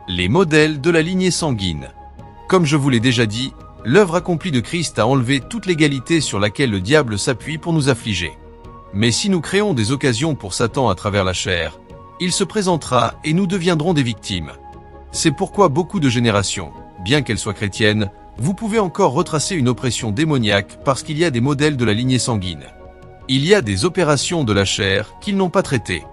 Les modèles de la lignée sanguine. Comme je vous l'ai déjà dit, l'œuvre accomplie de Christ a enlevé toute l'égalité sur laquelle le diable s'appuie pour nous affliger. Mais si nous créons des occasions pour Satan à travers la chair, il se présentera et nous deviendrons des victimes. C'est pourquoi beaucoup de générations, bien qu'elles soient chrétiennes, vous pouvez encore retracer une oppression démoniaque parce qu'il y a des modèles de la lignée sanguine. Il y a des opérations de la chair qu'ils n'ont pas traitées.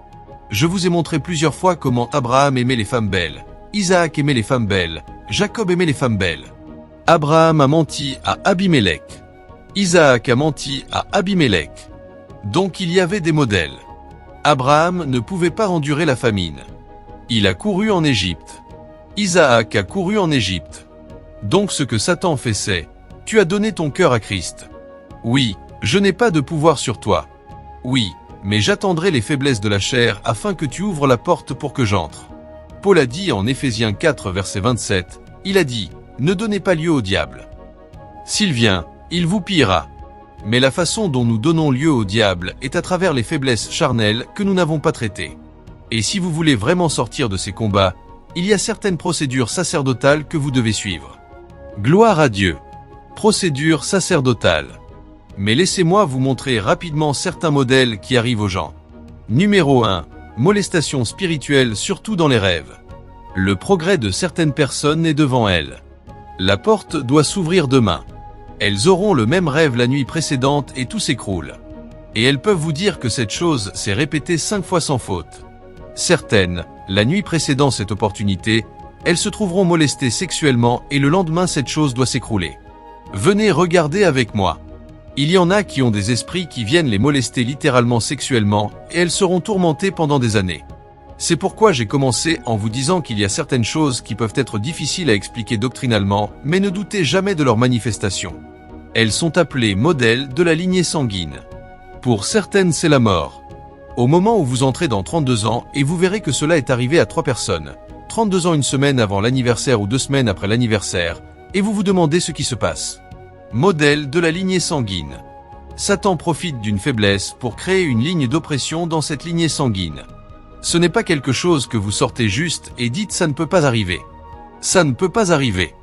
Je vous ai montré plusieurs fois comment Abraham aimait les femmes belles, Isaac aimait les femmes belles, Jacob aimait les femmes belles. Abraham a menti à Abimélec. Isaac a menti à Abimélec. Donc il y avait des modèles. Abraham ne pouvait pas endurer la famine. Il a couru en Égypte. Isaac a couru en Égypte. Donc ce que Satan fait c'est, tu as donné ton cœur à Christ. Oui, je n'ai pas de pouvoir sur toi. Oui, mais j'attendrai les faiblesses de la chair afin que tu ouvres la porte pour que j'entre. Paul a dit en Éphésiens 4 verset 27, il a dit, ne donnez pas lieu au diable. S'il vient, il vous pillera. Mais la façon dont nous donnons lieu au diable est à travers les faiblesses charnelles que nous n'avons pas traitées. Et si vous voulez vraiment sortir de ces combats, il y a certaines procédures sacerdotales que vous devez suivre. Gloire à Dieu. Procédure sacerdotale. Mais laissez-moi vous montrer rapidement certains modèles qui arrivent aux gens. Numéro 1. Molestation spirituelle surtout dans les rêves. Le progrès de certaines personnes est devant elles. La porte doit s'ouvrir demain. Elles auront le même rêve la nuit précédente et tout s'écroule. Et elles peuvent vous dire que cette chose s'est répétée 5 fois sans faute. Certaines, la nuit précédant cette opportunité, elles se trouveront molestées sexuellement et le lendemain cette chose doit s'écrouler. Venez regarder avec moi. Il y en a qui ont des esprits qui viennent les molester littéralement sexuellement et elles seront tourmentées pendant des années. C'est pourquoi j'ai commencé en vous disant qu'il y a certaines choses qui peuvent être difficiles à expliquer doctrinalement, mais ne doutez jamais de leur manifestation. Elles sont appelées modèles de la lignée sanguine. Pour certaines, c'est la mort. Au moment où vous entrez dans 32 ans, et vous verrez que cela est arrivé à 3 personnes, 32 ans une semaine avant l'anniversaire ou 2 semaines après l'anniversaire, et vous vous demandez ce qui se passe. Modèle de la lignée sanguine. Satan profite d'une faiblesse pour créer une ligne d'oppression dans cette lignée sanguine. Ce n'est pas quelque chose que vous sortez juste et dites ça ne peut pas arriver. Ça ne peut pas arriver.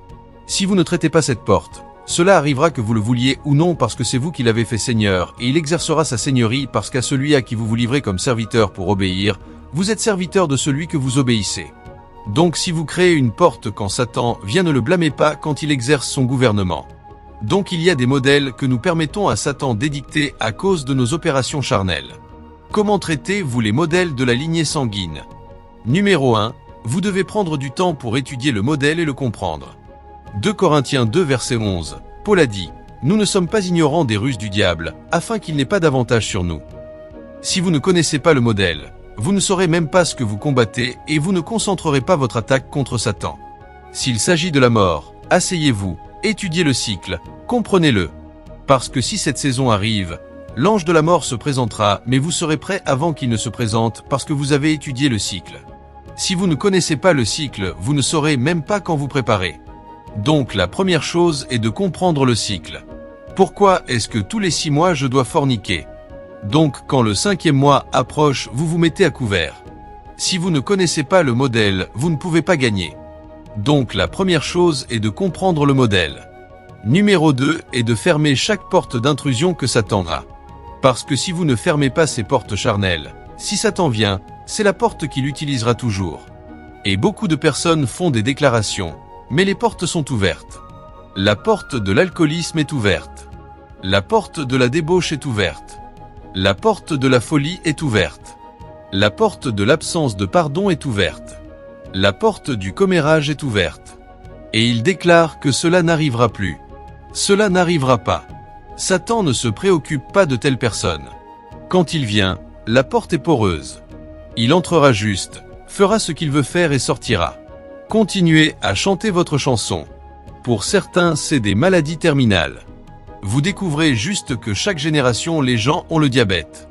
Si vous ne traitez pas cette porte, cela arrivera que vous le vouliez ou non parce que c'est vous qui l'avez fait Seigneur et il exercera sa seigneurie parce qu'à celui à qui vous vous livrez comme serviteur pour obéir, vous êtes serviteur de celui que vous obéissez. Donc si vous créez une porte quand Satan vient, ne le blâmez pas quand il exerce son gouvernement. Donc il y a des modèles que nous permettons à Satan d'édicter à cause de nos opérations charnelles. Comment traitez-vous les modèles de la lignée sanguine? Numéro 1. Vous devez prendre du temps pour étudier le modèle et le comprendre. 2 Corinthiens 2 verset 11. Paul a dit, « Nous ne sommes pas ignorants des ruses du diable, afin qu'il n'ait pas d'avantage sur nous. » Si vous ne connaissez pas le modèle, vous ne saurez même pas ce que vous combattez et vous ne concentrerez pas votre attaque contre Satan. S'il s'agit de la mort, asseyez-vous, étudiez le cycle, comprenez-le. Parce que si cette saison arrive, l'ange de la mort se présentera, mais vous serez prêt avant qu'il ne se présente parce que vous avez étudié le cycle. Si vous ne connaissez pas le cycle, vous ne saurez même pas quand vous préparez. Donc la première chose est de comprendre le cycle. Pourquoi est-ce que tous les 6 mois je dois forniquer? Donc quand le 5e mois approche, vous vous mettez à couvert. Si vous ne connaissez pas le modèle, vous ne pouvez pas gagner. Donc la première chose est de comprendre le modèle. Numéro 2 est de fermer chaque porte d'intrusion que Satan a. Parce que si vous ne fermez pas ces portes charnelles, si Satan vient, c'est la porte qu'il utilisera toujours. Et beaucoup de personnes font des déclarations, mais les portes sont ouvertes. La porte de l'alcoolisme est ouverte. La porte de la débauche est ouverte. La porte de la folie est ouverte. La porte de l'absence de pardon est ouverte. La porte du commérage est ouverte. Et il déclare que cela n'arrivera plus. Cela n'arrivera pas. Satan ne se préoccupe pas de telle personne. Quand il vient, la porte est poreuse. Il entrera juste, fera ce qu'il veut faire et sortira. Continuez à chanter votre chanson. Pour certains, c'est des maladies terminales. Vous découvrez juste que chaque génération, les gens ont le diabète.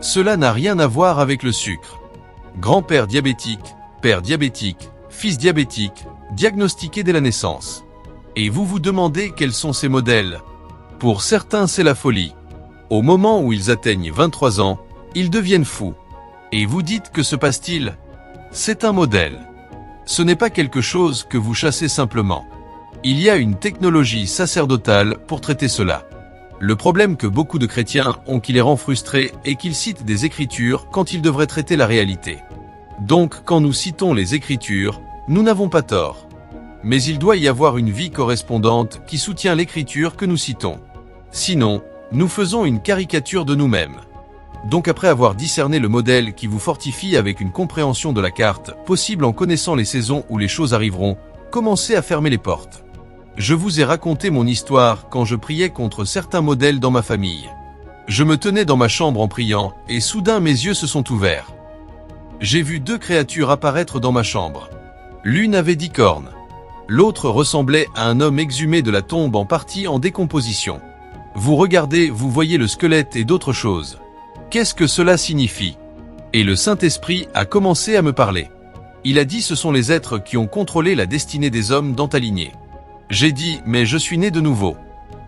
Cela n'a rien à voir avec le sucre. Grand-père diabétique, père diabétique, fils diabétique, diagnostiqué dès la naissance. Et vous vous demandez quels sont ces modèles. Pour certains, c'est la folie. Au moment où ils atteignent 23 ans, ils deviennent fous. Et vous dites que se passe-t-il? C'est un modèle. Ce n'est pas quelque chose que vous chassez simplement. Il y a une technologie sacerdotale pour traiter cela. Le problème que beaucoup de chrétiens ont qui les rend frustrés est qu'ils citent des écritures quand ils devraient traiter la réalité. Donc, quand nous citons les écritures, nous n'avons pas tort. Mais il doit y avoir une vie correspondante qui soutient l'écriture que nous citons. Sinon, nous faisons une caricature de nous-mêmes. Donc après avoir discerné le modèle qui vous fortifie avec une compréhension de la carte, possible en connaissant les saisons où les choses arriveront, commencez à fermer les portes. Je vous ai raconté mon histoire quand je priais contre certains modèles dans ma famille. Je me tenais dans ma chambre en priant, et soudain mes yeux se sont ouverts. J'ai vu 2 créatures apparaître dans ma chambre. L'une avait 10 cornes. L'autre ressemblait à un homme exhumé de la tombe en partie en décomposition. Vous regardez, vous voyez le squelette et d'autres choses. Qu'est-ce que cela signifie? Et le Saint-Esprit a commencé à me parler. Il a dit ce sont les êtres qui ont contrôlé la destinée des hommes dans ta lignée. J'ai dit, mais je suis né de nouveau.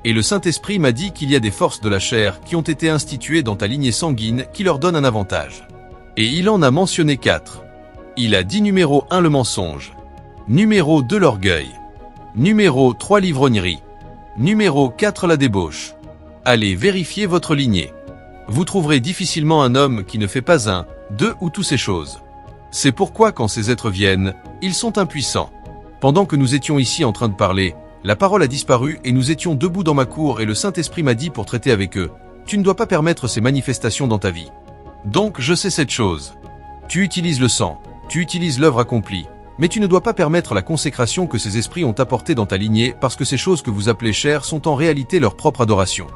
Et le Saint-Esprit m'a dit qu'il y a des forces de la chair qui ont été instituées dans ta lignée sanguine qui leur donnent un avantage. Et il en a mentionné 4. Il a dit numéro 1 le mensonge. Numéro 2 l'orgueil. Numéro 3 l'ivrognerie. Numéro 4 la débauche. Allez vérifier votre lignée. Vous trouverez difficilement un homme qui ne fait pas 1, 2 ou toutes ces choses. C'est pourquoi quand ces êtres viennent, ils sont impuissants. Pendant que nous étions ici en train de parler, la parole a disparu et nous étions debout dans ma cour et le Saint-Esprit m'a dit pour traiter avec eux, tu ne dois pas permettre ces manifestations dans ta vie. Donc je sais cette chose. Tu utilises le sang, tu utilises l'œuvre accomplie, mais tu ne dois pas permettre la consécration que ces esprits ont apportée dans ta lignée parce que ces choses que vous appelez chères sont en réalité leur propre adoration.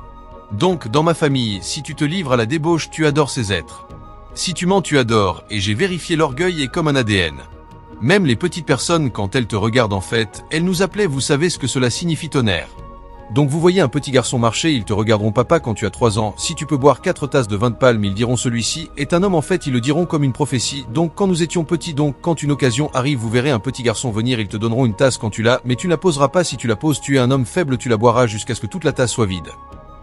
Donc dans ma famille, si tu te livres à la débauche, tu adores ces êtres. Si tu mens, tu adores, et j'ai vérifié l'orgueil est comme un ADN. Même les petites personnes, quand elles te regardent en fait, elles nous appelaient, vous savez ce que cela signifie tonnerre. Donc vous voyez un petit garçon marcher, ils te regarderont papa quand tu as 3 ans, si tu peux boire 4 tasses de vin de palme, ils diront celui-ci est un homme en fait, ils le diront comme une prophétie. Donc quand nous étions petits, donc quand une occasion arrive, vous verrez un petit garçon venir, ils te donneront une tasse quand tu l'as, mais tu ne la poseras pas, si tu la poses, tu es un homme faible, tu la boiras jusqu'à ce que toute la tasse soit vide.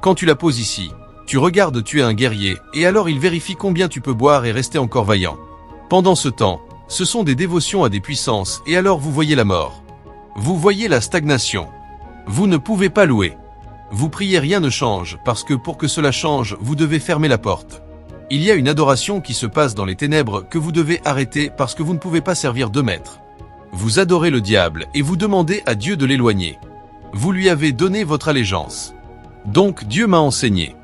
Quand tu la poses ici, tu regardes, tu es un guerrier, et alors il vérifie combien tu peux boire et rester encore vaillant. Pendant ce temps, ce sont des dévotions à des puissances, et alors vous voyez la mort. Vous voyez la stagnation. Vous ne pouvez pas louer. Vous priez, rien ne change, parce que pour que cela change, vous devez fermer la porte. Il y a une adoration qui se passe dans les ténèbres que vous devez arrêter parce que vous ne pouvez pas servir 2 maîtres. Vous adorez le diable et vous demandez à Dieu de l'éloigner. Vous lui avez donné votre allégeance. Donc Dieu m'a enseigné.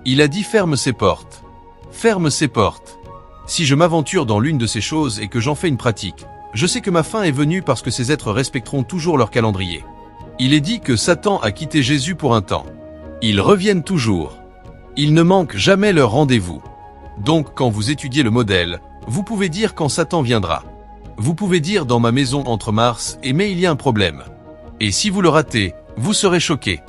Il a dit ferme ces portes. Ferme ces portes. Si je m'aventure dans l'une de ces choses et que j'en fais une pratique, je sais que ma fin est venue parce que ces êtres respecteront toujours leur calendrier. Il est dit que Satan a quitté Jésus pour un temps. Ils reviennent toujours. Ils ne manquent jamais leur rendez-vous. Donc quand vous étudiez le modèle, vous pouvez dire quand Satan viendra. Vous pouvez dire dans ma maison entre mars et mai il y a un problème. Et si vous le ratez, vous serez choqué.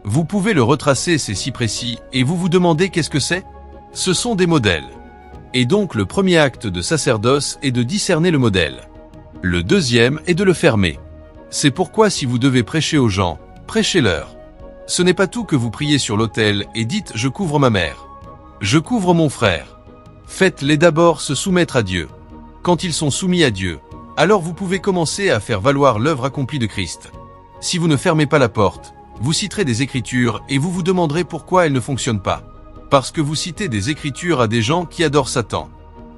Vous pouvez le retracer, c'est si précis, et vous vous demandez qu'est-ce que c'est? Ce sont des modèles. Et donc le premier acte de sacerdoce est de discerner le modèle. Le deuxième est de le fermer. C'est pourquoi si vous devez prêcher aux gens, prêchez-leur. Ce n'est pas tout que vous priez sur l'autel et dites « je couvre ma mère ». Je couvre mon frère. Faites-les d'abord se soumettre à Dieu. Quand ils sont soumis à Dieu, alors vous pouvez commencer à faire valoir l'œuvre accomplie de Christ. Si vous ne fermez pas la porte, vous citerez des écritures et vous vous demanderez pourquoi elles ne fonctionnent pas. Parce que vous citez des écritures à des gens qui adorent Satan.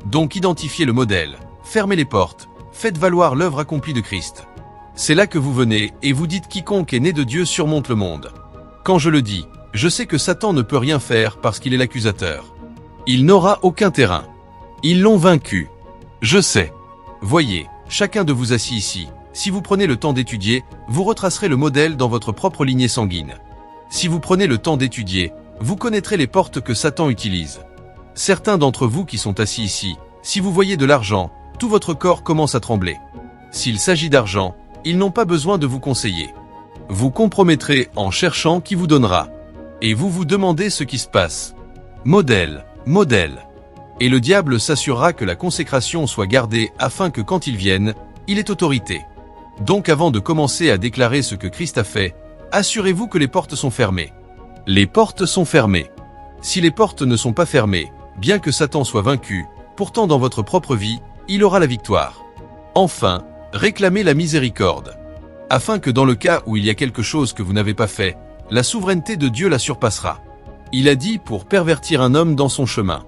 Donc identifiez le modèle, fermez les portes, faites valoir l'œuvre accomplie de Christ. C'est là que vous venez et vous dites quiconque est né de Dieu surmonte le monde. Quand je le dis, je sais que Satan ne peut rien faire parce qu'il est l'accusateur. Il n'aura aucun terrain. Ils l'ont vaincu. Je sais. Voyez, chacun de vous assis ici, si vous prenez le temps d'étudier, vous retracerez le modèle dans votre propre lignée sanguine. Si vous prenez le temps d'étudier, vous connaîtrez les portes que Satan utilise. Certains d'entre vous qui sont assis ici, si vous voyez de l'argent, tout votre corps commence à trembler. S'il s'agit d'argent, ils n'ont pas besoin de vous conseiller. Vous compromettrez en cherchant qui vous donnera. Et vous vous demandez ce qui se passe. Modèle, modèle. Et le diable s'assurera que la consécration soit gardée afin que quand il vienne, il ait autorité. Donc avant de commencer à déclarer ce que Christ a fait, assurez-vous que les portes sont fermées. Les portes sont fermées. Si les portes ne sont pas fermées, bien que Satan soit vaincu, pourtant dans votre propre vie, il aura la victoire. Enfin, Réclamez la miséricorde. Afin que dans le cas où il y a quelque chose que vous n'avez pas fait, la souveraineté de Dieu la surpassera. Il a dit pour pervertir un homme dans son chemin.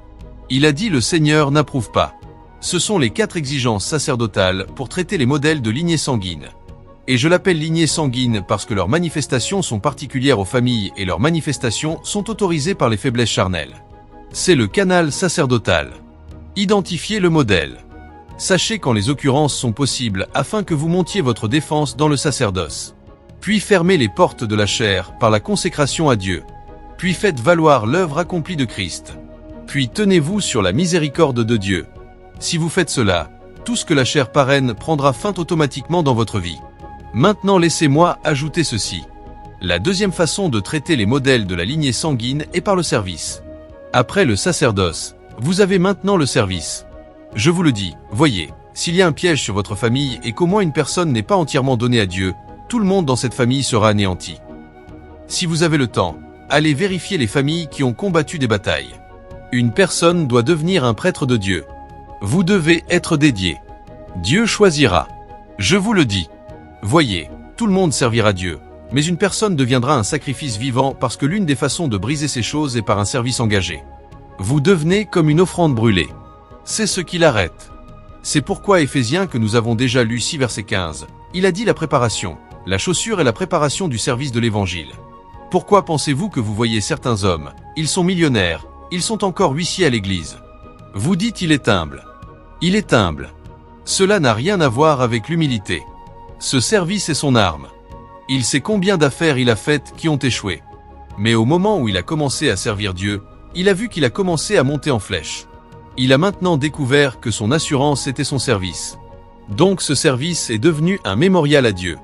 Il a dit le Seigneur n'approuve pas. Ce sont les 4 exigences sacerdotales pour traiter les modèles de lignée sanguine. Et je l'appelle lignée sanguine parce que leurs manifestations sont particulières aux familles et leurs manifestations sont autorisées par les faiblesses charnelles. C'est le canal sacerdotal. Identifiez le modèle. Sachez quand les occurrences sont possibles afin que vous montiez votre défense dans le sacerdoce. Puis fermez les portes de la chair par la consécration à Dieu. Puis faites valoir l'œuvre accomplie de Christ. Puis tenez-vous sur la miséricorde de Dieu. Si vous faites cela, tout ce que la chair parraine prendra fin automatiquement dans votre vie. Maintenant laissez-moi ajouter ceci. La deuxième façon de traiter les modèles de la lignée sanguine est par le service. Après le sacerdoce, vous avez maintenant le service. Je vous le dis, voyez, s'il y a un piège sur votre famille et qu'au moins une personne n'est pas entièrement donnée à Dieu, tout le monde dans cette famille sera anéanti. Si vous avez le temps, allez vérifier les familles qui ont combattu des batailles. Une personne doit devenir un prêtre de Dieu. Vous devez être dédié. Dieu choisira. Je vous le dis. Voyez, tout le monde servira Dieu, mais une personne deviendra un sacrifice vivant parce que l'une des façons de briser ces choses est par un service engagé. Vous devenez comme une offrande brûlée. C'est ce qui l'arrête. C'est pourquoi Éphésiens que nous avons déjà lu 6 verset 15, il a dit la préparation, la chaussure et la préparation du service de l'évangile. Pourquoi pensez-vous que vous voyez certains hommes, ils sont millionnaires, ils sont encore huissiers à l'église? Vous dites il est humble. Il est humble. Cela n'a rien à voir avec l'humilité. Ce service est son arme. Il sait combien d'affaires il a faites qui ont échoué. Mais au moment où il a commencé à servir Dieu, il a vu qu'il a commencé à monter en flèche. Il a maintenant découvert que son assurance était son service. Donc ce service est devenu un mémorial à Dieu.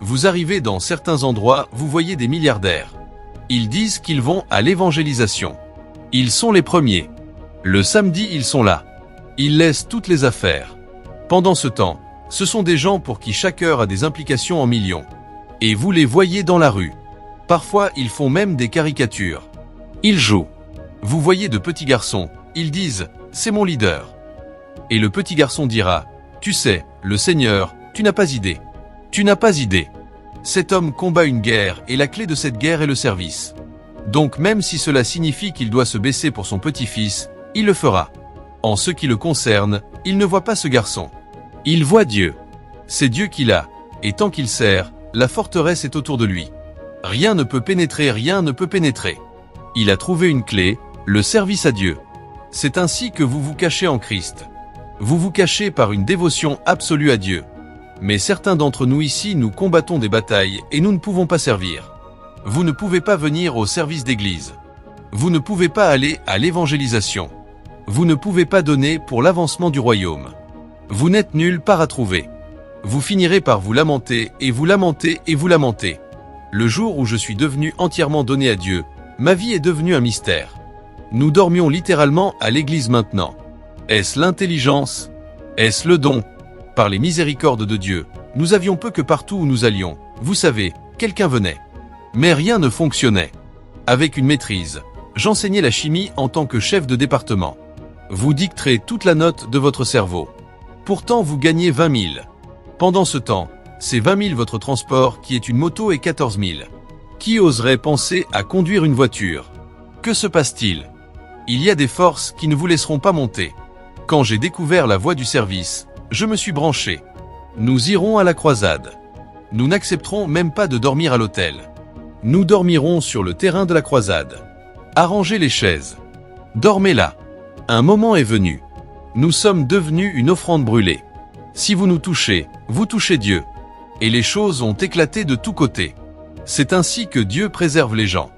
Vous arrivez dans certains endroits, vous voyez des milliardaires. Ils disent qu'ils vont à l'évangélisation. Ils sont les premiers. Le samedi, ils sont là. Ils laissent toutes les affaires. Pendant ce temps, ce sont des gens pour qui chaque heure a des implications en millions. Et vous les voyez dans la rue. Parfois, ils font même des caricatures. Ils jouent. Vous voyez de petits garçons, ils disent « c'est mon leader ». Et le petit garçon dira « tu sais, le Seigneur, tu n'as pas idée. Tu n'as pas idée. Cet homme combat une guerre et la clé de cette guerre est le service. Donc même si cela signifie qu'il doit se baisser pour son petit-fils, il le fera. En ce qui le concerne, il ne voit pas ce garçon. Il voit Dieu. C'est Dieu qui l'a, et tant qu'il sert, la forteresse est autour de lui. Rien ne peut pénétrer, rien ne peut pénétrer. Il a trouvé une clé, le service à Dieu. C'est ainsi que vous vous cachez en Christ. Vous vous cachez par une dévotion absolue à Dieu. Mais certains d'entre nous ici, nous combattons des batailles et nous ne pouvons pas servir. Vous ne pouvez pas venir au service d'église. Vous ne pouvez pas aller à l'évangélisation. Vous ne pouvez pas donner pour l'avancement du royaume. Vous n'êtes nulle part à trouver. Vous finirez par vous lamenter et vous lamenter et vous lamenter. Le jour où je suis devenu entièrement donné à Dieu, ma vie est devenue un mystère. Nous dormions littéralement à l'église maintenant. Est-ce l'intelligence? Est-ce le don? Par les miséricordes de Dieu, nous avions peu que partout où nous allions, vous savez, quelqu'un venait. Mais rien ne fonctionnait. Avec une maîtrise, j'enseignais la chimie en tant que chef de département. Vous dicterez toute la note de votre cerveau. Pourtant vous gagnez 20 000. Pendant ce temps, c'est 20 000 votre transport qui est une moto et 14 000. Qui oserait penser à conduire une voiture? Que se passe-t-il? Il y a des forces qui ne vous laisseront pas monter. Quand j'ai découvert la voie du service, je me suis branché. Nous irons à la croisade. Nous n'accepterons même pas de dormir à l'hôtel. Nous dormirons sur le terrain de la croisade. Arrangez les chaises. Dormez là. Un moment est venu. Nous sommes devenus une offrande brûlée. Si vous nous touchez, vous touchez Dieu. Et les choses ont éclaté de tous côtés. C'est ainsi que Dieu préserve les gens.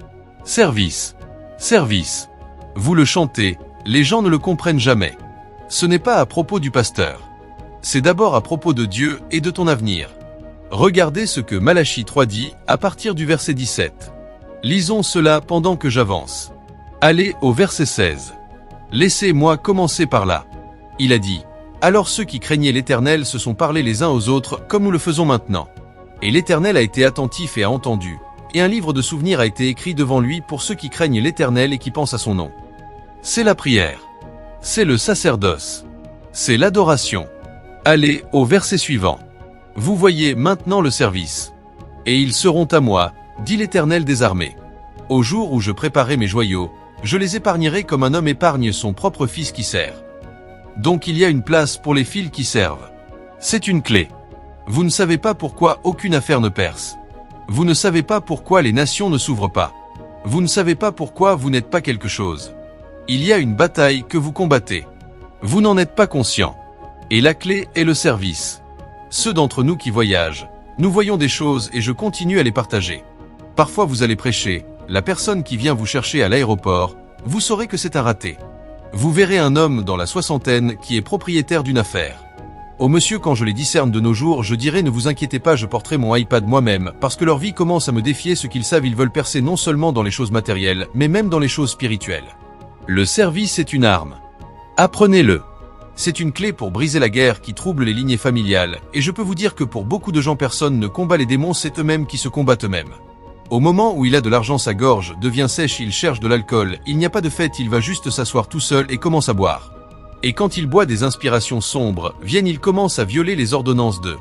Service. Service. Vous le chantez, les gens ne le comprennent jamais. Ce n'est pas à propos du pasteur. C'est d'abord à propos de Dieu et de ton avenir. Regardez ce que Malachie 3 dit à partir du verset 17. Lisons cela pendant que j'avance. Allez au verset 16. Laissez-moi commencer par là. Il a dit, « Alors ceux qui craignaient l'Éternel se sont parlé les uns aux autres comme nous le faisons maintenant. Et l'Éternel a été attentif et a entendu, et un livre de souvenirs a été écrit devant lui pour ceux qui craignent l'Éternel et qui pensent à son nom. » C'est la prière. C'est le sacerdoce. C'est l'adoration. Allez au verset suivant. Vous voyez maintenant le service. Et ils seront à moi, dit l'Éternel des armées. Au jour où je préparai mes joyaux, je les épargnerai comme un homme épargne son propre fils qui sert. Donc il y a une place pour les fils qui servent. C'est une clé. Vous ne savez pas pourquoi aucune affaire ne perce. Vous ne savez pas pourquoi les nations ne s'ouvrent pas. Vous ne savez pas pourquoi vous n'êtes pas quelque chose. Il y a une bataille que vous combattez. Vous n'en êtes pas conscient. Et la clé est le service. Ceux d'entre nous qui voyagent, nous voyons des choses et je continue à les partager. Parfois vous allez prêcher, la personne qui vient vous chercher à l'aéroport, vous saurez que c'est un raté. Vous verrez un homme dans la soixantaine qui est propriétaire d'une affaire. Au monsieur, quand je les discerne de nos jours, je dirais ne vous inquiétez pas, je porterai mon iPad moi-même, parce que leur vie commence à me défier ce qu'ils savent, ils veulent percer non seulement dans les choses matérielles, mais même dans les choses spirituelles. Le service est une arme. Apprenez-le. C'est une clé pour briser la guerre qui trouble les lignées familiales, et je peux vous dire que pour beaucoup de gens personne ne combat les démons, c'est eux-mêmes qui se combattent eux-mêmes. Au moment où il a de l'argent, sa gorge devient sèche, il cherche de l'alcool, il n'y a pas de fête, il va juste s'asseoir tout seul et commence à boire. Et quand il boit, des inspirations sombres viennent, il commence à violer les ordonnances de.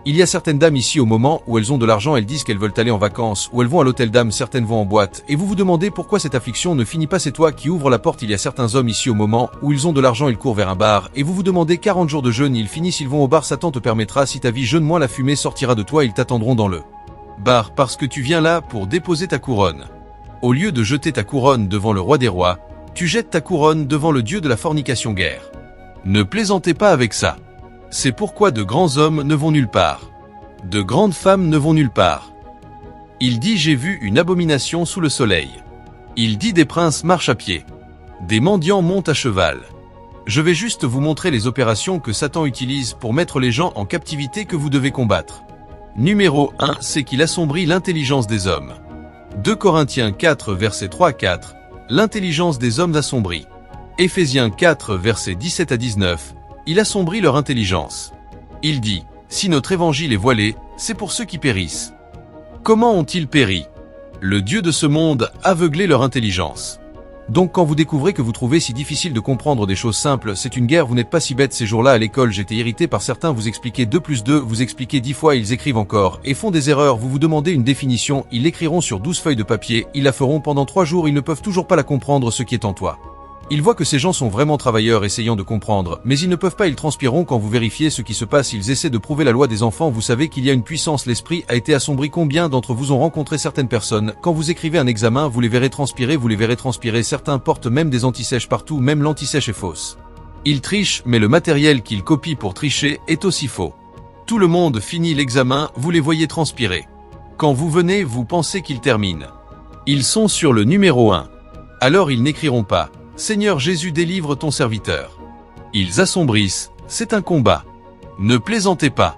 Il y a certaines dames ici, au moment où elles ont de l'argent, elles disent qu'elles veulent aller en vacances, ou elles vont à l'hôtel d'âme, certaines vont en boîte, et vous vous demandez pourquoi cette affliction ne finit pas, c'est toi qui ouvre la porte. Il y a certains hommes ici, au moment où ils ont de l'argent, ils courent vers un bar, et vous vous demandez 40 jours de jeûne, ils finissent, ils vont au bar, Satan te permettra, si ta vie jeûne moins, la fumée sortira de toi, ils t'attendront dans le bar, parce que tu viens là pour déposer ta couronne. Au lieu de jeter ta couronne devant le roi des rois, tu jettes ta couronne devant le Dieu de la fornication guerre. Ne plaisantez pas avec ça. C'est pourquoi de grands hommes ne vont nulle part. De grandes femmes ne vont nulle part. Il dit j'ai vu une abomination sous le soleil. Il dit des princes marchent à pied. Des mendiants montent à cheval. Je vais juste vous montrer les opérations que Satan utilise pour mettre les gens en captivité que vous devez combattre. Numéro 1, c'est qu'il assombrit l'intelligence des hommes. 2 Corinthiens 4 versets 3 à 4, l'intelligence des hommes assombrit. Éphésiens 4 versets 17 à 19, il assombrit leur intelligence. Il dit, si notre évangile est voilé, c'est pour ceux qui périssent. Comment ont-ils péri? Le Dieu de ce monde a aveuglé leur intelligence. Donc quand vous découvrez que vous trouvez si difficile de comprendre des choses simples, c'est une guerre, vous n'êtes pas si bête. Ces jours-là à l'école, j'étais irrité par certains, vous expliquez 2 plus 2, vous expliquez 10 fois, ils écrivent encore, et font des erreurs, vous vous demandez une définition, ils l'écriront sur 12 feuilles de papier, ils la feront pendant 3 jours, ils ne peuvent toujours pas la comprendre ce qui est en toi. Ils voient que ces gens sont vraiment travailleurs essayant de comprendre, mais ils ne peuvent pas, ils transpireront quand vous vérifiez ce qui se passe, ils essaient de prouver la loi des enfants, vous savez qu'il y a une puissance, l'esprit a été assombri. Combien d'entre vous ont rencontré certaines personnes, quand vous écrivez un examen, vous les verrez transpirer, certains portent même des antisèches partout, même l'antisèche est fausse. Ils trichent, mais le matériel qu'ils copient pour tricher est aussi faux. Tout le monde finit l'examen, vous les voyez transpirer. Quand vous venez, vous pensez qu'ils terminent. Ils sont sur le numéro 1. Alors ils n'écriront pas. Seigneur Jésus, délivre ton serviteur. Ils assombrissent, c'est un combat. Ne plaisantez pas.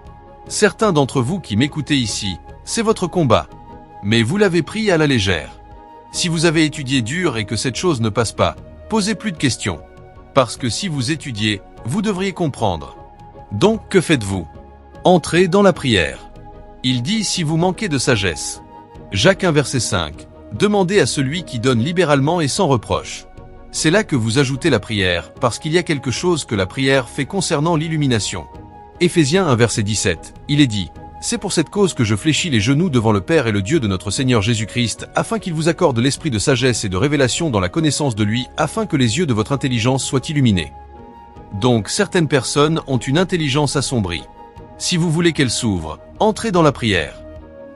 Certains d'entre vous qui m'écoutez ici, c'est votre combat. Mais vous l'avez pris à la légère. Si vous avez étudié dur et que cette chose ne passe pas, posez plus de questions. Parce que si vous étudiez, vous devriez comprendre. Donc que faites-vous? Entrez dans la prière. Il dit si vous manquez de sagesse. Jacques 1 verset 5. Demandez à celui qui donne libéralement et sans reproche. C'est là que vous ajoutez la prière, parce qu'il y a quelque chose que la prière fait concernant l'illumination. Éphésiens 1 verset 17, il est dit, c'est pour cette cause que je fléchis les genoux devant le Père et le Dieu de notre Seigneur Jésus-Christ, afin qu'il vous accorde l'esprit de sagesse et de révélation dans la connaissance de lui, afin que les yeux de votre intelligence soient illuminés. Donc certaines personnes ont une intelligence assombrie. Si vous voulez qu'elle s'ouvre, entrez dans la prière.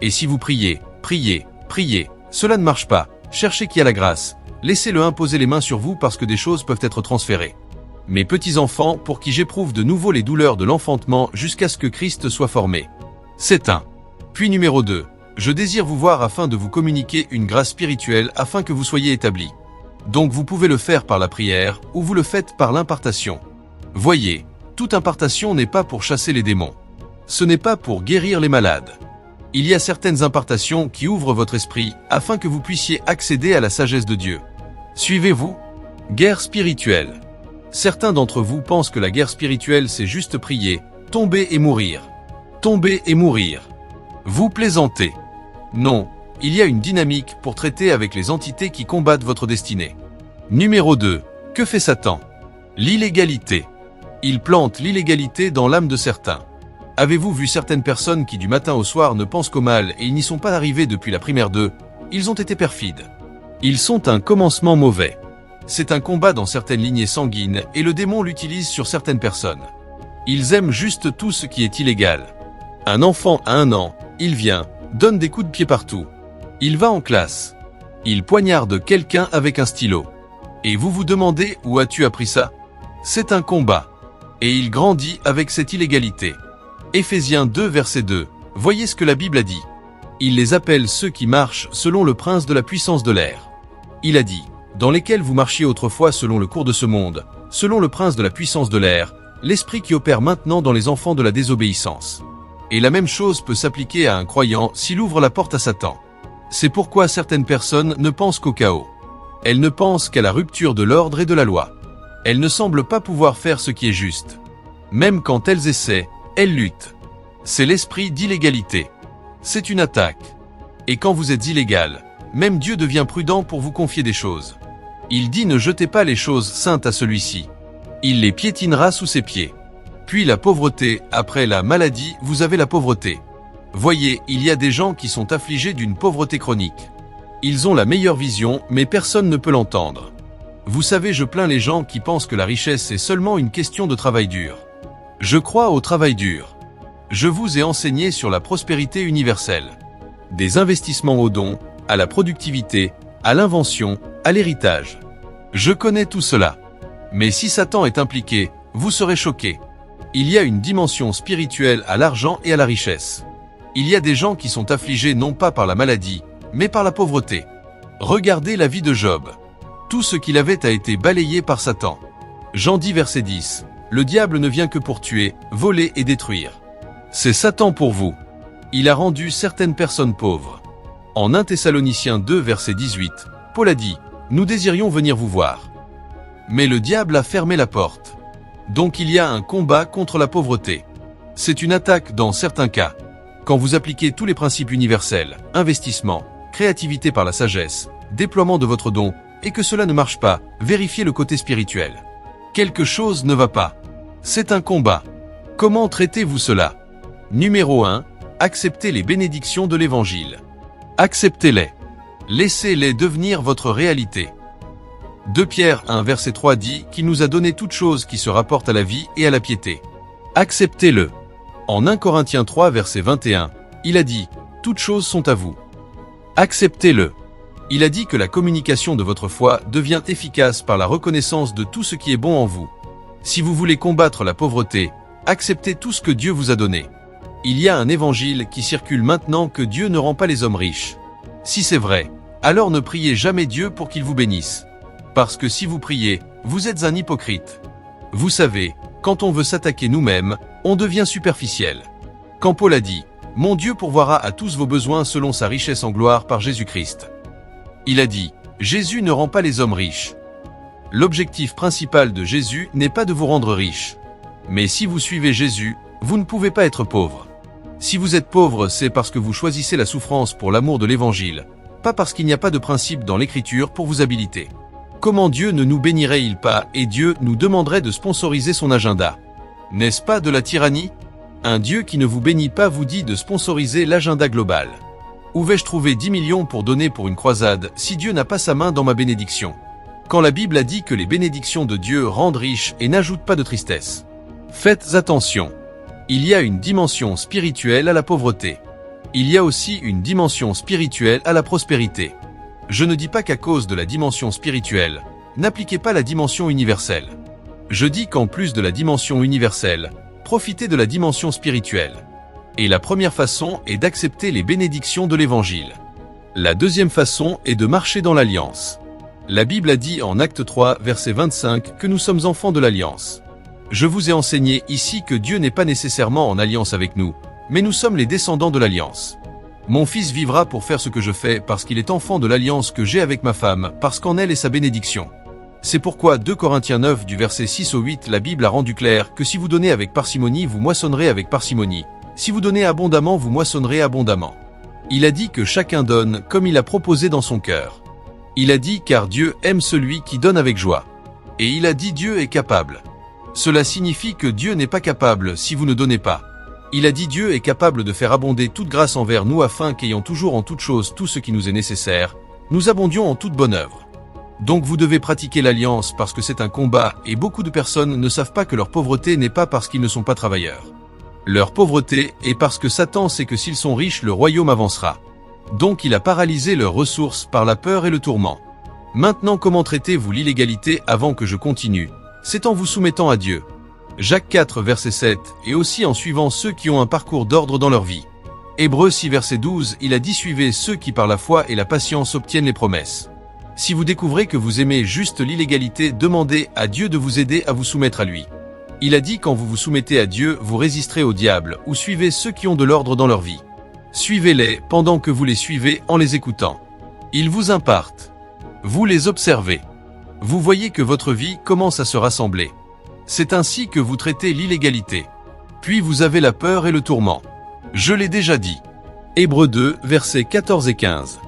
Et si vous priez, cela ne marche pas, cherchez qui a la grâce. Laissez-le imposer les mains sur vous parce que des choses peuvent être transférées. Mes petits-enfants, pour qui j'éprouve de nouveau les douleurs de l'enfantement jusqu'à ce que Christ soit formé. C'est un. Puis numéro 2. Je désire vous voir afin de vous communiquer une grâce spirituelle afin que vous soyez établis. Donc vous pouvez le faire par la prière ou vous le faites par l'impartation. Voyez, toute impartation n'est pas pour chasser les démons. Ce n'est pas pour guérir les malades. Il y a certaines impartations qui ouvrent votre esprit afin que vous puissiez accéder à la sagesse de Dieu. Suivez-vous? Guerre spirituelle. Certains d'entre vous pensent que la guerre spirituelle c'est juste prier, tomber et mourir. Tomber et mourir. Vous plaisantez. Non, il y a une dynamique pour traiter avec les entités qui combattent votre destinée. Numéro 2. Que fait Satan? L'illégalité. Il plante l'illégalité dans l'âme de certains. Avez-vous vu certaines personnes qui du matin au soir ne pensent qu'au mal et ils n'y sont pas arrivés depuis la primaire 2? Ils ont été perfides. Ils sont un commencement mauvais. C'est un combat dans certaines lignées sanguines et le démon l'utilise sur certaines personnes. Ils aiment juste tout ce qui est illégal. Un enfant à 1 an, il vient, donne des coups de pied partout. Il va en classe. Il poignarde quelqu'un avec un stylo. Et vous vous demandez où as-tu appris ça? C'est un combat. Et il grandit avec cette illégalité. Éphésiens 2 verset 2, voyez ce que la Bible a dit. Il les appelle ceux qui marchent selon le prince de la puissance de l'air. Il a dit, dans lesquels vous marchiez autrefois selon le cours de ce monde, selon le prince de la puissance de l'air, l'esprit qui opère maintenant dans les enfants de la désobéissance. Et la même chose peut s'appliquer à un croyant s'il ouvre la porte à Satan. C'est pourquoi certaines personnes ne pensent qu'au chaos. Elles ne pensent qu'à la rupture de l'ordre et de la loi. Elles ne semblent pas pouvoir faire ce qui est juste. Même quand elles essaient, elles luttent. C'est l'esprit d'illégalité. C'est une attaque. Et quand vous êtes illégal, même Dieu devient prudent pour vous confier des choses. Il dit ne jetez pas les choses saintes à celui-ci. Il les piétinera sous ses pieds. Puis la pauvreté, après la maladie, vous avez la pauvreté. Voyez, il y a des gens qui sont affligés d'une pauvreté chronique. Ils ont la meilleure vision, mais personne ne peut l'entendre. Vous savez, je plains les gens qui pensent que la richesse est seulement une question de travail dur. Je crois au travail dur. Je vous ai enseigné sur la prospérité universelle. Des investissements aux dons, à la productivité, à l'invention, à l'héritage. Je connais tout cela. Mais si Satan est impliqué, vous serez choqués. Il y a une dimension spirituelle à l'argent et à la richesse. Il y a des gens qui sont affligés non pas par la maladie, mais par la pauvreté. Regardez la vie de Job. Tout ce qu'il avait a été balayé par Satan. Jean 10 verset 10. Le diable ne vient que pour tuer, voler et détruire. C'est Satan pour vous. Il a rendu certaines personnes pauvres. En 1 Thessaloniciens 2 verset 18, Paul a dit, « Nous désirions venir vous voir. » Mais le diable a fermé la porte. Donc il y a un combat contre la pauvreté. C'est une attaque dans certains cas. Quand vous appliquez tous les principes universels, investissement, créativité par la sagesse, déploiement de votre don, et que cela ne marche pas, vérifiez le côté spirituel. Quelque chose ne va pas. C'est un combat. Comment traitez-vous cela? Numéro 1. Acceptez les bénédictions de l'Évangile. Acceptez-les. Laissez-les devenir votre réalité. 2 Pierre 1 verset 3 dit qu'il nous a donné toutes choses qui se rapportent à la vie et à la piété. Acceptez-le. En 1 Corinthiens 3 verset 21, il a dit « Toutes choses sont à vous ». Acceptez-le. Il a dit que la communication de votre foi devient efficace par la reconnaissance de tout ce qui est bon en vous. Si vous voulez combattre la pauvreté, acceptez tout ce que Dieu vous a donné. Il y a un évangile qui circule maintenant que Dieu ne rend pas les hommes riches. Si c'est vrai, alors ne priez jamais Dieu pour qu'il vous bénisse. Parce que si vous priez, vous êtes un hypocrite. Vous savez, quand on veut s'attaquer nous-mêmes, on devient superficiel. Quand Paul a dit « Mon Dieu pourvoira à tous vos besoins selon sa richesse en gloire par Jésus-Christ ». Il a dit « Jésus ne rend pas les hommes riches ». L'objectif principal de Jésus n'est pas de vous rendre riche. Mais si vous suivez Jésus, vous ne pouvez pas être pauvre. Si vous êtes pauvre, c'est parce que vous choisissez la souffrance pour l'amour de l'Évangile, pas parce qu'il n'y a pas de principe dans l'Écriture pour vous habiliter. Comment Dieu ne nous bénirait-il pas et Dieu nous demanderait de sponsoriser son agenda? N'est-ce pas de la tyrannie? Un Dieu qui ne vous bénit pas vous dit de sponsoriser l'agenda global. Où vais-je trouver 10 millions pour donner pour une croisade si Dieu n'a pas sa main dans ma bénédiction? Quand la Bible a dit que les bénédictions de Dieu rendent riches et n'ajoutent pas de tristesse. Faites attention. Il y a une dimension spirituelle à la pauvreté. Il y a aussi une dimension spirituelle à la prospérité. Je ne dis pas qu'à cause de la dimension spirituelle, n'appliquez pas la dimension universelle. Je dis qu'en plus de la dimension universelle, profitez de la dimension spirituelle. Et la première façon est d'accepter les bénédictions de l'Évangile. La deuxième façon est de marcher dans l'Alliance. La Bible a dit en Acte 3, verset 25, que nous sommes enfants de l'Alliance. Je vous ai enseigné ici que Dieu n'est pas nécessairement en alliance avec nous, mais nous sommes les descendants de l'Alliance. Mon fils vivra pour faire ce que je fais parce qu'il est enfant de l'alliance que j'ai avec ma femme, parce qu'en elle est sa bénédiction. C'est pourquoi 2 Corinthiens 9 du verset 6 au 8 la Bible a rendu clair que si vous donnez avec parcimonie, vous moissonnerez avec parcimonie. Si vous donnez abondamment, vous moissonnerez abondamment. Il a dit que chacun donne comme il a proposé dans son cœur. Il a dit car Dieu aime celui qui donne avec joie. Et il a dit Dieu est capable. Cela signifie que Dieu n'est pas capable si vous ne donnez pas. Il a dit Dieu est capable de faire abonder toute grâce envers nous afin qu'ayant toujours en toute chose tout ce qui nous est nécessaire, nous abondions en toute bonne œuvre. Donc vous devez pratiquer l'alliance parce que c'est un combat et beaucoup de personnes ne savent pas que leur pauvreté n'est pas parce qu'ils ne sont pas travailleurs. Leur pauvreté est parce que Satan sait que s'ils sont riches, le royaume avancera. Donc il a paralysé leurs ressources par la peur et le tourment. Maintenant, comment traitez-vous l'illégalité avant que je continue? C'est en vous soumettant à Dieu. Jacques 4 verset 7 et aussi en suivant ceux qui ont un parcours d'ordre dans leur vie. Hébreux 6 verset 12, il a dit suivez ceux qui par la foi et la patience obtiennent les promesses. Si vous découvrez que vous aimez juste l'illégalité, demandez à Dieu de vous aider à vous soumettre à lui. Il a dit quand vous vous soumettez à Dieu, vous résisterez au diable ou suivez ceux qui ont de l'ordre dans leur vie. Suivez-les pendant que vous les suivez en les écoutant. Ils vous impartent. Vous les observez. Vous voyez que votre vie commence à se rassembler. C'est ainsi que vous traitez l'illégalité. Puis vous avez la peur et le tourment. Je l'ai déjà dit. Hébreux 2, versets 14 et 15.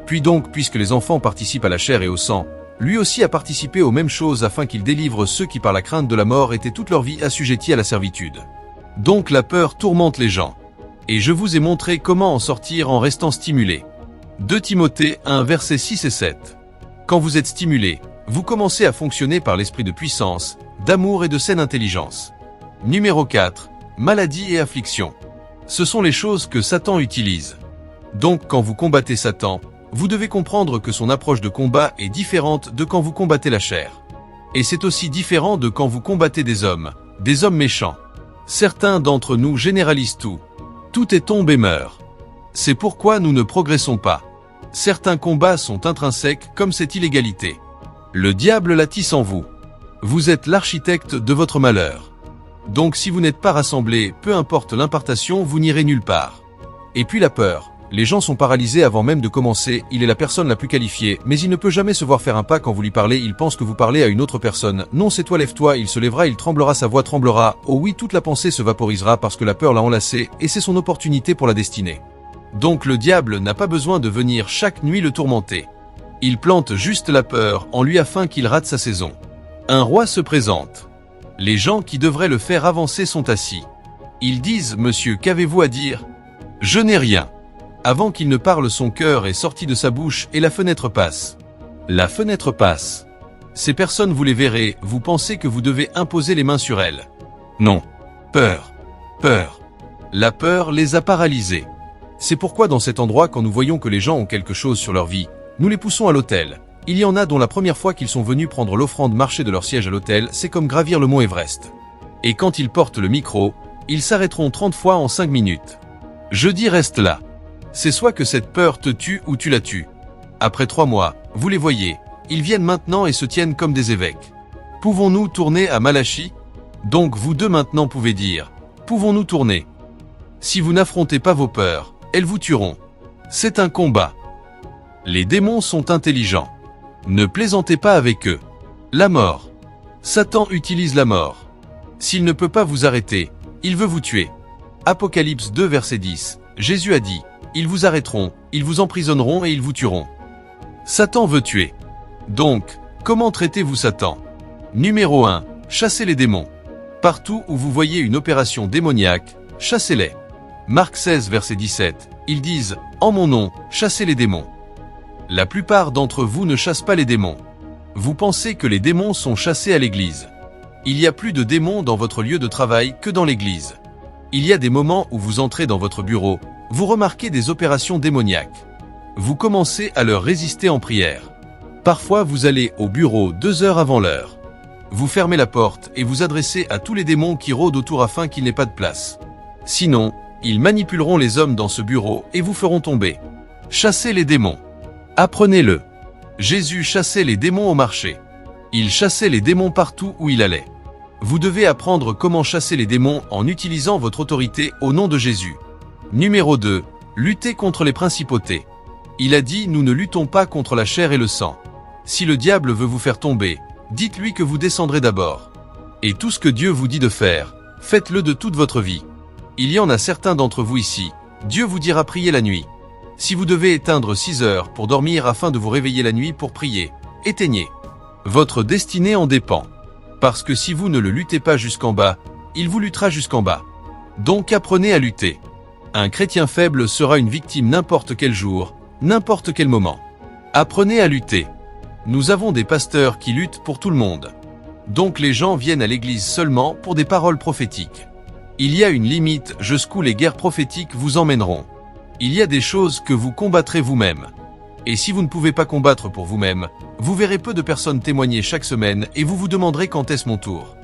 Puis donc, puisque les enfants participent à la chair et au sang, lui aussi a participé aux mêmes choses afin qu'il délivre ceux qui par la crainte de la mort étaient toute leur vie assujettis à la servitude. Donc la peur tourmente les gens. Et je vous ai montré comment en sortir en restant stimulé. 2 Timothée 1 versets 6 et 7. Quand vous êtes stimulé, vous commencez à fonctionner par l'esprit de puissance, d'amour et de saine intelligence. Numéro 4. Maladie et affliction. Ce sont les choses que Satan utilise. Donc quand vous combattez Satan, vous devez comprendre que son approche de combat est différente de quand vous combattez la chair. Et c'est aussi différent de quand vous combattez des hommes méchants. Certains d'entre nous généralisent tout. Tout est tombe et meurt. C'est pourquoi nous ne progressons pas. Certains combats sont intrinsèques comme cette illégalité. Le diable la tisse en vous. Vous êtes l'architecte de votre malheur. Donc si vous n'êtes pas rassemblés, peu importe l'impartation, vous n'irez nulle part. Et puis la peur. Les gens sont paralysés avant même de commencer, il est la personne la plus qualifiée, mais il ne peut jamais se voir faire un pas quand vous lui parlez, il pense que vous parlez à une autre personne. Non, c'est toi, lève-toi, il se lèvera, il tremblera, sa voix tremblera. Oh oui, toute la pensée se vaporisera parce que la peur l'a enlacé, et c'est son opportunité pour la destinée. Donc le diable n'a pas besoin de venir chaque nuit le tourmenter. Il plante juste la peur en lui afin qu'il rate sa saison. Un roi se présente. Les gens qui devraient le faire avancer sont assis. Ils disent, monsieur, qu'avez-vous à dire? Je n'ai rien. Avant qu'il ne parle, son cœur est sorti de sa bouche et la fenêtre passe. La fenêtre passe. Ces personnes, vous les verrez, vous pensez que vous devez imposer les mains sur elles. Non. Peur. Peur. La peur les a paralysés. C'est pourquoi dans cet endroit, quand nous voyons que les gens ont quelque chose sur leur vie, nous les poussons à l'autel. Il y en a dont la première fois qu'ils sont venus prendre l'offrande marcher de leur siège à l'autel, c'est comme gravir le mont Everest. Et quand ils portent le micro, ils s'arrêteront 30 fois en 5 minutes. Je dis reste là. C'est soit que cette peur te tue ou tu la tues. Après 3 mois, vous les voyez, ils viennent maintenant et se tiennent comme des évêques. Pouvons-nous tourner à Malachie? Donc vous deux maintenant pouvez dire, pouvons-nous tourner? Si vous n'affrontez pas vos peurs, elles vous tueront. C'est un combat. Les démons sont intelligents. Ne plaisantez pas avec eux. La mort. Satan utilise la mort. S'il ne peut pas vous arrêter, il veut vous tuer. Apocalypse 2 verset 10, Jésus a dit, ils vous arrêteront, ils vous emprisonneront et ils vous tueront. Satan veut tuer. Donc, comment traitez-vous Satan? Numéro 1. Chassez les démons. Partout où vous voyez une opération démoniaque, chassez-les. Marc 16 verset 17, ils disent, en mon nom, chassez les démons. La plupart d'entre vous ne chassent pas les démons. Vous pensez que les démons sont chassés à l'église. Il y a plus de démons dans votre lieu de travail que dans l'église. Il y a des moments où vous entrez dans votre bureau, vous remarquez des opérations démoniaques. Vous commencez à leur résister en prière. Parfois vous allez au bureau 2 heures avant l'heure. Vous fermez la porte et vous adressez à tous les démons qui rôdent autour afin qu'il n'ait pas de place. Sinon, ils manipuleront les hommes dans ce bureau et vous feront tomber. Chassez les démons. Apprenez-le. Jésus chassait les démons au marché. Il chassait les démons partout où il allait. Vous devez apprendre comment chasser les démons en utilisant votre autorité au nom de Jésus. Numéro 2. Lutter contre les principautés. Il a dit, nous ne luttons pas contre la chair et le sang. Si le diable veut vous faire tomber, dites-lui que vous descendrez d'abord. Et tout ce que Dieu vous dit de faire, faites-le de toute votre vie. Il y en a certains d'entre vous ici, Dieu vous dira prier la nuit. Si vous devez éteindre 6 heures pour dormir afin de vous réveiller la nuit pour prier, éteignez. Votre destinée en dépend. Parce que si vous ne le luttez pas jusqu'en bas, il vous luttera jusqu'en bas. Donc apprenez à lutter. Un chrétien faible sera une victime n'importe quel jour, n'importe quel moment. Apprenez à lutter. Nous avons des pasteurs qui luttent pour tout le monde. Donc les gens viennent à l'église seulement pour des paroles prophétiques. Il y a une limite jusqu'où les guerres prophétiques vous emmèneront. Il y a des choses que vous combattrez vous-même. Et si vous ne pouvez pas combattre pour vous-même, vous verrez peu de personnes témoigner chaque semaine et vous vous demanderez quand est-ce mon tour.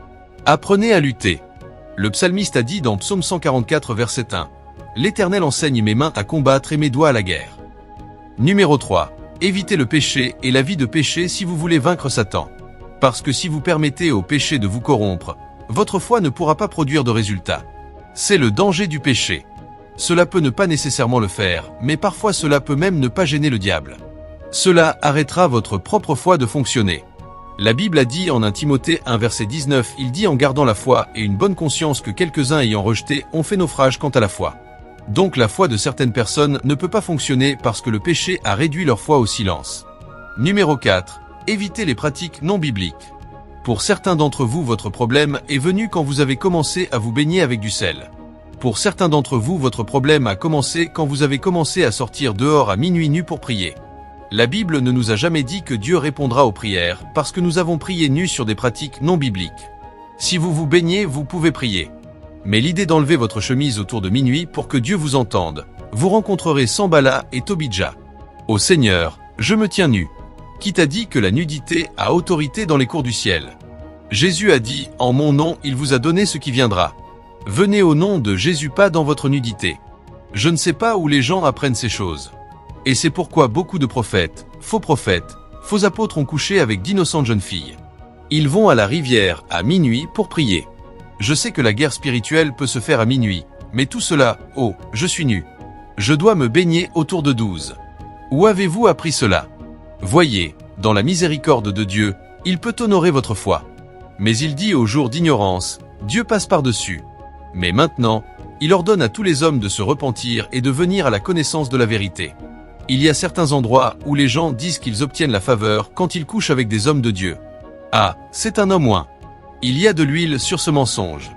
Apprenez à lutter. Le psalmiste a dit dans Psaume 144 verset 1, « L'Éternel enseigne mes mains à combattre et mes doigts à la guerre. » Numéro 3. Évitez le péché et la vie de péché si vous voulez vaincre Satan. Parce que si vous permettez au péché de vous corrompre, votre foi ne pourra pas produire de résultats. C'est le danger du péché. Cela peut ne pas nécessairement le faire, mais parfois cela peut même ne pas gêner le diable. Cela arrêtera votre propre foi de fonctionner. La Bible a dit en 1 Timothée 1 verset 19, il dit en gardant la foi et une bonne conscience que quelques-uns ayant rejeté ont fait naufrage quant à la foi. Donc la foi de certaines personnes ne peut pas fonctionner parce que le péché a réduit leur foi au silence. Numéro 4. Évitez les pratiques non bibliques. Pour certains d'entre vous, votre problème est venu quand vous avez commencé à vous baigner avec du sel. Pour certains d'entre vous, votre problème a commencé quand vous avez commencé à sortir dehors à minuit nu pour prier. La Bible ne nous a jamais dit que Dieu répondra aux prières parce que nous avons prié nus sur des pratiques non bibliques. Si vous vous baignez, vous pouvez prier. Mais l'idée d'enlever votre chemise autour de minuit pour que Dieu vous entende, vous rencontrerez Sanballat et Tobidja. Ô Seigneur, je me tiens nu. Qui t'a dit que la nudité a autorité dans les cours du ciel? Jésus a dit, en mon nom, il vous a donné ce qui viendra. Venez au nom de Jésus, pas dans votre nudité. Je ne sais pas où les gens apprennent ces choses. Et c'est pourquoi beaucoup de prophètes, faux apôtres ont couché avec d'innocentes jeunes filles. Ils vont à la rivière à minuit pour prier. Je sais que la guerre spirituelle peut se faire à minuit, mais tout cela, oh, je suis nu. Je dois me baigner autour de 12. Où avez-vous appris cela? Voyez, dans la miséricorde de Dieu, il peut honorer votre foi. Mais il dit au jour d'ignorance, Dieu passe par-dessus. Mais maintenant, il ordonne à tous les hommes de se repentir et de venir à la connaissance de la vérité. Il y a certains endroits où les gens disent qu'ils obtiennent la faveur quand ils couchent avec des hommes de Dieu. Ah, c'est un homme moins. Il y a de l'huile sur ce mensonge.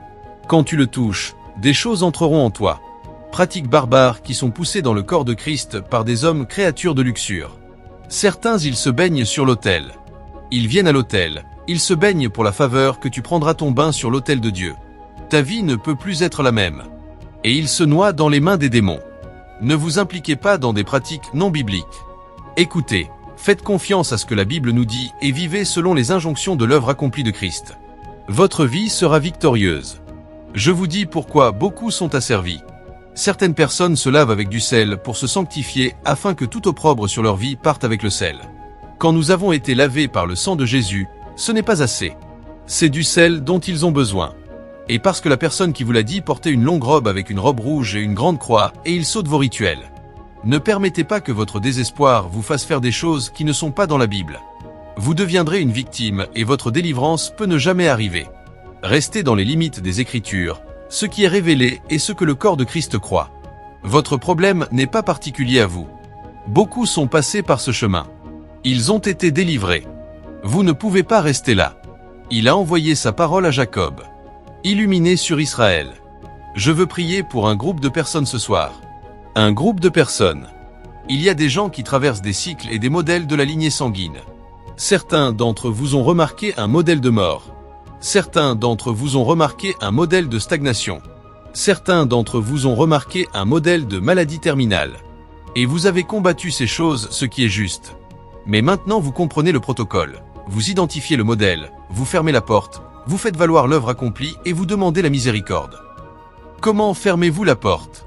Quand tu le touches, des choses entreront en toi. Pratiques barbares qui sont poussées dans le corps de Christ par des hommes créatures de luxure. Certains, ils se baignent sur l'autel. Ils viennent à l'autel, ils se baignent pour la faveur que tu prendras ton bain sur l'autel de Dieu. Ta vie ne peut plus être la même. Et ils se noient dans les mains des démons. Ne vous impliquez pas dans des pratiques non bibliques. Écoutez, faites confiance à ce que la Bible nous dit et vivez selon les injonctions de l'œuvre accomplie de Christ. Votre vie sera victorieuse. Je vous dis pourquoi beaucoup sont asservis. Certaines personnes se lavent avec du sel pour se sanctifier afin que tout opprobre sur leur vie parte avec le sel. Quand nous avons été lavés par le sang de Jésus, ce n'est pas assez. C'est du sel dont ils ont besoin. Et parce que la personne qui vous l'a dit portait une longue robe avec une robe rouge et une grande croix, et il saute vos rituels. Ne permettez pas que votre désespoir vous fasse faire des choses qui ne sont pas dans la Bible. Vous deviendrez une victime et votre délivrance peut ne jamais arriver. Restez dans les limites des Écritures, ce qui est révélé et ce que le corps de Christ croit. Votre problème n'est pas particulier à vous. Beaucoup sont passés par ce chemin. Ils ont été délivrés. Vous ne pouvez pas rester là. Il a envoyé sa parole à Jacob. Illuminé sur Israël. Je veux prier pour un groupe de personnes ce soir. Un groupe de personnes. Il y a des gens qui traversent des cycles et des modèles de la lignée sanguine. Certains d'entre vous ont remarqué un modèle de mort. Certains d'entre vous ont remarqué un modèle de stagnation. Certains d'entre vous ont remarqué un modèle de maladie terminale. Et vous avez combattu ces choses, ce qui est juste. Mais maintenant vous comprenez le protocole. Vous identifiez le modèle, vous fermez la porte, vous faites valoir l'œuvre accomplie et vous demandez la miséricorde. Comment fermez-vous la porte?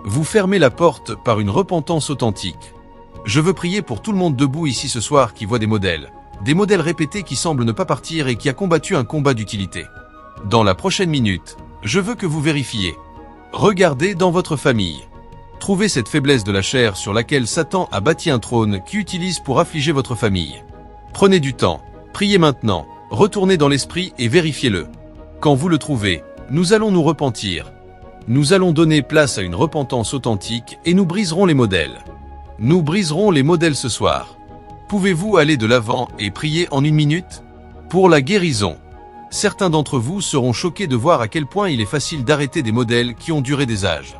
Vous fermez la porte par une repentance authentique. Je veux prier pour tout le monde debout ici ce soir qui voit des modèles répétés qui semblent ne pas partir et qui a combattu un combat d'utilité. Dans la prochaine minute, je veux que vous vérifiez. Regardez dans votre famille. Trouvez cette faiblesse de la chair sur laquelle Satan a bâti un trône qui utilise pour affliger votre famille. Prenez du temps, priez maintenant, retournez dans l'esprit et vérifiez-le. Quand vous le trouvez, nous allons nous repentir. Nous allons donner place à une repentance authentique et nous briserons les modèles. Nous briserons les modèles ce soir. Pouvez-vous aller de l'avant et prier en 1 minute? Pour la guérison. Certains d'entre vous seront choqués de voir à quel point il est facile d'arrêter des modèles qui ont duré des âges.